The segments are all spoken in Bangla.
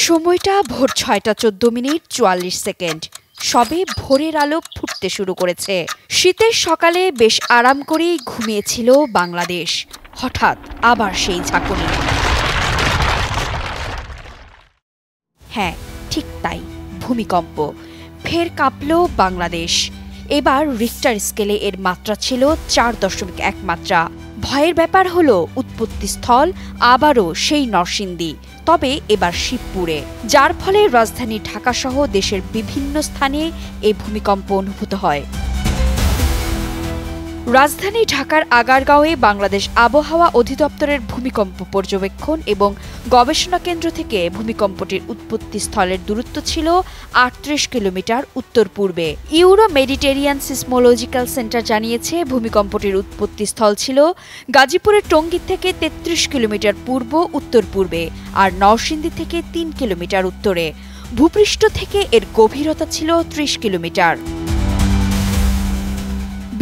সময়টা ভোর ৬টা ১৪ মিনিট ৪৪ সেকেন্ড। সবে ভোরের আলো ফুটতে শুরু করেছে। শীতের সকালে বেশ আরাম করেই ঘুমিয়েছিল বাংলাদেশ। হঠাৎ আবার সেই ঝাঁকুনি। হ্যাঁ, ঠিক তাই, ভূমিকম্প। ফের কাঁপল বাংলাদেশ। এবার রিক্টার স্কেলে এর মাত্রা ছিল ৪.১ মাত্রা। ভয়ের ব্যাপার হলো উৎপত্তিস্থল আবারও সেই নরসিংদী, তবে এবার শিবপুরে, যার ফলে রাজধানী ঢাকাসহ দেশের বিভিন্ন স্থানে এই ভূমিকম্প অনুভূত হয়। রাজধানী ঢাকার আগারগাঁওয়ে বাংলাদেশ আবহাওয়া অধিদপ্তরের ভূমিকম্প পর্যবেক্ষণ এবং গবেষণা কেন্দ্র থেকে ভূমিকম্পটির উৎপত্তিস্থলের দূরত্ব ছিল ৩৮ কিলোমিটার উত্তর পূর্বে। ইউরো মেডিটেরিয়ান সিসমোলজিক্যাল সেন্টার জানিয়েছে, ভূমিকম্পটির উৎপত্তিস্থল ছিল গাজীপুরের টঙ্গী থেকে ৩৩ কিলোমিটার পূর্ব উত্তর পূর্বে আর নরসিংদী থেকে ৩ কিলোমিটার উত্তরে। ভূপৃষ্ঠ থেকে এর গভীরতা ছিল ৩০ কিলোমিটার।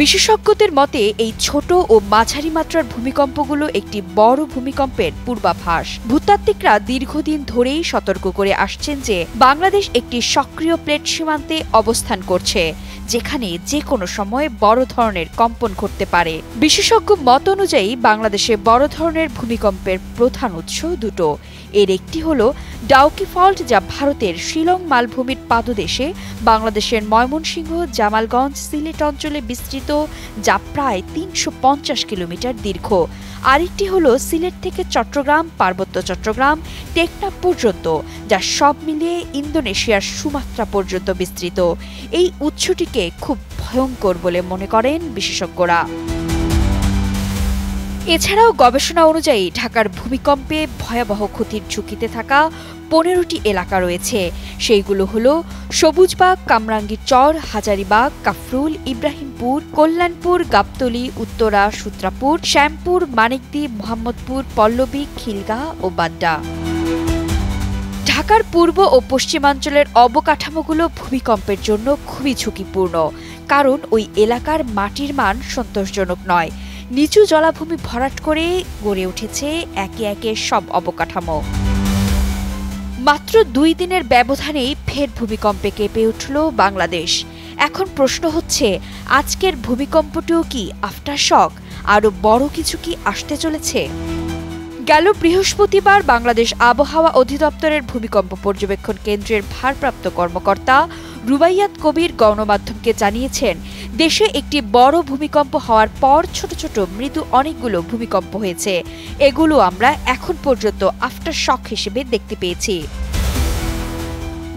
বিশেষজ্ঞদের মতে এই ছোট ও মাঝারি মাত্রার ভূমিকম্পগুলো একটি বড় ভূমিকম্পের পূর্বাভাস। ভূতাত্ত্বিকরা দীর্ঘদিন ধরেই সতর্ক করে আসছেন যে বাংলাদেশ একটি সক্রিয় প্লেট সীমান্তে অবস্থান করছে, যেখানে যে কোনো সময় বড় ধরনের কম্পন ঘটতে পারে। বিশেষজ্ঞ মত অনুযায়ী বাংলাদেশে বড় ধরনের ভূমিকম্পের প্রধান উৎস দুটো। এর একটি হল ডাউকি ফল্ট, যা ভারতের শিলং মালভূমির পাদদেশে বাংলাদেশের ময়মনসিংহ, জামালগঞ্জ, সিলেট অঞ্চলে বিস্তৃত, যা প্রায় ৩৫০ কিলোমিটার দীর্ঘ। আরেকটি হল সিলেট থেকে চট্টগ্রাম, পার্বত্য চট্টগ্রাম, টেকনাফ পর্যন্ত, যা সব মিলিয়ে ইন্দোনেশিয়ার সুমাত্রা পর্যন্ত বিস্তৃত। এই উৎসটিকে খুব ভয়ঙ্কর বলে মনে করেন বিশেষজ্ঞরা। এছাড়াও গবেষণা অনুযায়ী ঢাকার ভূমিকম্পে ভয়াবহ ক্ষতির ঝুঁকিতে থাকা ১৫টি এলাকা রয়েছে। সেইগুলো হলো সবুজবাগ, কামরাঙ্গীর চর, হাজারীবাগ, কাফরুল, ইব্রাহিমপুর, কল্যাণপুর, গাবতলী, উত্তরা, সূত্রাপুর, শ্যামপুর, মানিকদি, মোহাম্মদপুর, পল্লবী, খিলগাঁও ও বাড্ডা। ঢাকার পূর্ব ও পশ্চিমাঞ্চলের অবকাঠামোগুলো ভূমিকম্পের জন্য খুবই ঝুঁকিপূর্ণ, কারণ ওই এলাকার মাটির মান সন্তোষজনক নয়। নিচু জলাভূমি ভরাট করে গড়ে উঠেছে একে একে সব অবকাঠামো। মাত্র ২ দিনের ব্যবধানেই ফের ভূমিকম্পে কেঁপে উঠল বাংলাদেশ। এখন প্রশ্ন হচ্ছে, আজকের ভূমিকম্পটিও কি আফটার শক? আরও বড় কিছু কি আসতে চলেছে? গেল বৃহস্পতিবার বাংলাদেশ আবহাওয়া অধিদপ্তরের ভূমিকম্প পর্যবেক্ষণ কেন্দ্রের ভারপ্রাপ্ত কর্মকর্তা রুবাইয়াত কবির গণমাধ্যমকে জানিয়েছেন, দেশে একটি বড় ভূমিকম্প হওয়ার পর ছোট ছোট মৃদু অনেকগুলো ভূমিকম্প হয়েছে। এগুলো আমরা এখন পর্যন্ত আফটার শক হিসেবে দেখতে পেয়েছি।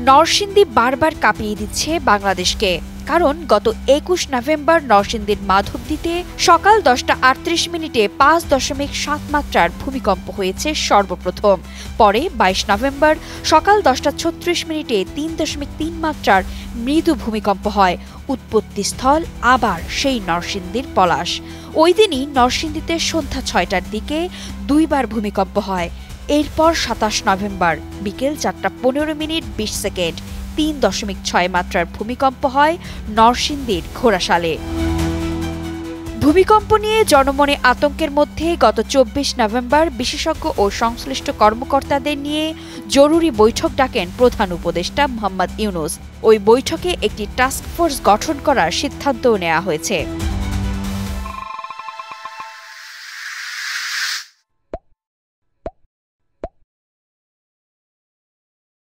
নরসিংদী বারবার কাঁপিয়ে দিচ্ছে বাংলাদেশকে, কারণ গত ২১ নভেম্বর নরসিংদীর মাধবদীতে সকাল ১০টা ৩৮ মিনিটে ৫.৭ মাত্রার ভূমিকম্প হয়েছে সর্বপ্রথম। পরে ২২ নভেম্বর সকাল ১০টা ৩৬ মিনিটে ৩.৩ মাত্রার মৃদু ভূমিকম্প হয়। উৎপত্তিস্থল আবার সেই নরসিংদীর পলাশ। ওই দিনই নরসিংদীতে সন্ধ্যা ৬টার দিকে ২বার ভূমিকম্প হয়। এরপর ২৭ নভেম্বর বিকেল ৪টা ১৫ মিনিট ২০ সেকেন্ড ৩.৬ মাত্রার ভূমিকম্প হয় নরসিংদীর ঘোড়াশালে। ভূমিকম্প নিয়ে জনমনে আতঙ্কের মধ্যে গত ২৪ নভেম্বর বিশেষজ্ঞ ও সংশ্লিষ্ট কর্মকর্তাদের নিয়ে জরুরি বৈঠক ডাকেন প্রধান উপদেষ্টা মোহাম্মদ ইউনূস। ওই বৈঠকে একটি টাস্কফোর্স গঠন করার সিদ্ধান্তও নেওয়া হয়েছে।